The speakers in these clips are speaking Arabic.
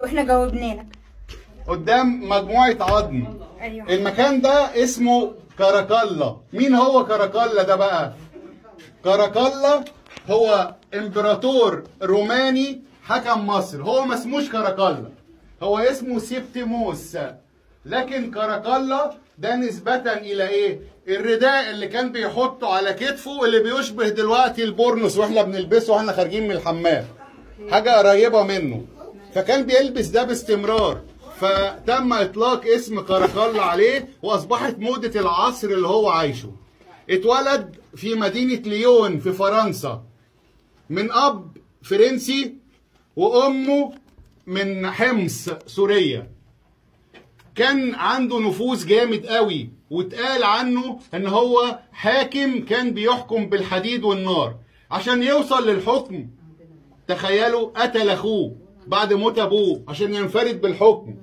واحنا جاوبنا لك. قدام مجموعة عظم. ايوه. المكان ده اسمه كاراكالا. مين هو كاراكالا ده بقى؟ كاراكالا هو امبراطور روماني حكم مصر. هو ما اسموش كاراكالا، هو اسمه سيبتيموس. لكن كاراكالا ده نسبة إلى إيه؟ الرداء اللي كان بيحطه على كتفه اللي بيشبه دلوقتي البورنوس واحنا بنلبسه واحنا خارجين من الحمام. حاجة قريبة منه. فكان بيلبس ده باستمرار. فتم إطلاق اسم كاراكالا عليه وأصبحت موضة العصر اللي هو عايشه. اتولد في مدينة ليون في فرنسا من أب فرنسي وأمه من حمص سوريا. كان عنده نفوذ جامد قوي واتقال عنه ان هو حاكم كان بيحكم بالحديد والنار. عشان يوصل للحكم تخيلوا قتل اخوه بعد موت ابوه عشان ينفرد بالحكم،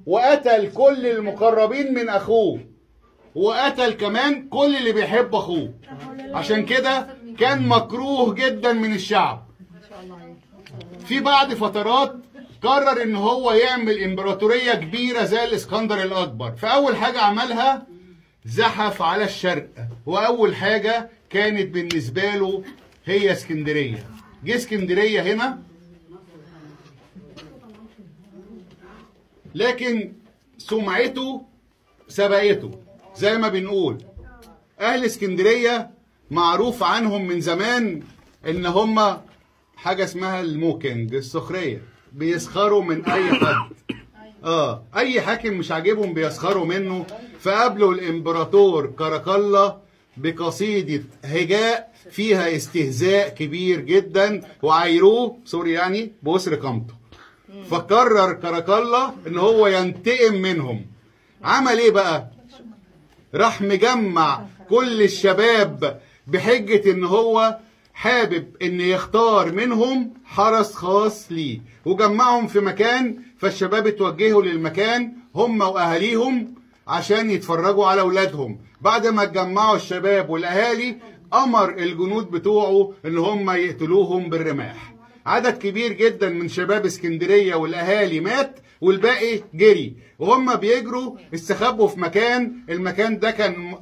وقتل كل المقربين من اخوه، وقتل كمان كل اللي بيحب اخوه. عشان كده كان مكروه جدا من الشعب. في بعد فترات قرر ان هو يعمل امبراطورية كبيرة زي الاسكندر الاكبر. فاول حاجة عملها زحف على الشرق، واول حاجة كانت بالنسبة له هي اسكندرية. جه اسكندرية هنا، لكن سمعته سبقته. زي ما بنقول اهل اسكندرية معروف عنهم من زمان ان هم حاجة اسمها الموكينج، السخرية، بيسخروا من اي حد. اي حاكم مش عاجبهم بيسخروا منه. فقابلوا الامبراطور كاراكالا بقصيدة هجاء فيها استهزاء كبير جدا، وعايروه سوري يعني بأسر قامته. فقرر كاراكالا ان هو ينتقم منهم. عمل ايه بقى؟ راح مجمع كل الشباب بحجة ان هو حابب ان يختار منهم حرس خاص ليه، وجمعهم في مكان. فالشباب اتوجهوا للمكان هم واهاليهم عشان يتفرجوا على اولادهم. بعد ما اتجمعوا الشباب والاهالي امر الجنود بتوعه ان هم يقتلوهم بالرماح. عدد كبير جدا من شباب اسكندرية والاهالي مات، والباقي جري. وهم بيجروا استخبوا في مكان، المكان ده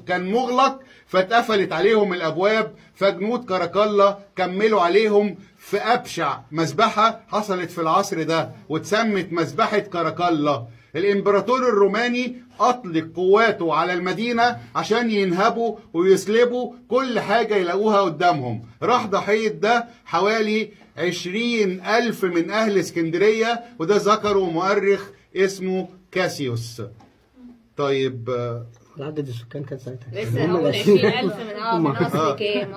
كان مغلق، فاتقفلت عليهم الابواب. فجنود كاراكالا كملوا عليهم في ابشع مذبحة حصلت في العصر ده، واتسمت مذبحة كاراكالا. الامبراطور الروماني اطلق قواته على المدينة عشان ينهبوا ويسلبوا كل حاجة يلاقوها قدامهم. راح ضحية ده حوالي 20,000 من اهل اسكندرية، وده ذكره مؤرخ اسمه كاسيوس. طيب عدد السكان كان ساعتها لسه هقول 20,000 من اصل كام.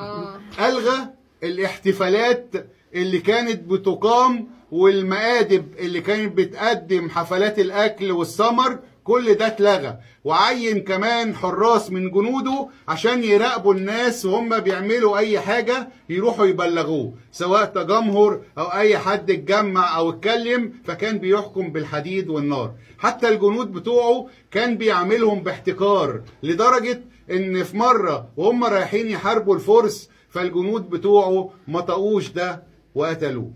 الغى الاحتفالات اللي كانت بتقام والمآدب اللي كانت بتقدم حفلات الاكل والسمر، كل ده اتلغى. وعين كمان حراس من جنوده عشان يراقبوا الناس وهم بيعملوا اي حاجة يروحوا يبلغوه، سواء تجمهر او اي حد اتجمع او اتكلم. فكان بيحكم بالحديد والنار. حتى الجنود بتوعه كان بيعملهم باحتكار، لدرجة ان في مرة وهم رايحين يحاربوا الفرس فالجنود بتوعه ما طقوش ده وقتلوه.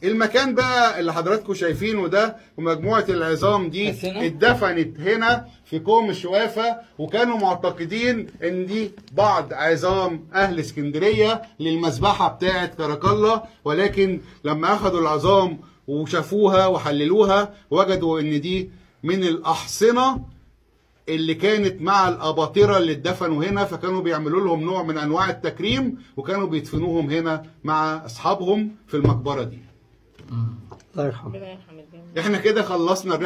المكان بقى اللي حضراتكم شايفينه ده ومجموعة العظام دي اتدفنت هنا في كوم الشوافة، وكانوا معتقدين ان دي بعض عظام اهل اسكندرية للمذبحة بتاعة كاراكالا. ولكن لما اخذوا العظام وشافوها وحللوها وجدوا ان دي من الاحصنة اللي كانت مع الاباطرة اللي اتدفنوا هنا. فكانوا بيعملوا لهم نوع من انواع التكريم، وكانوا بيدفنوهم هنا مع اصحابهم في المقبرة دي. الله يرحمه. احنا كده خلصنا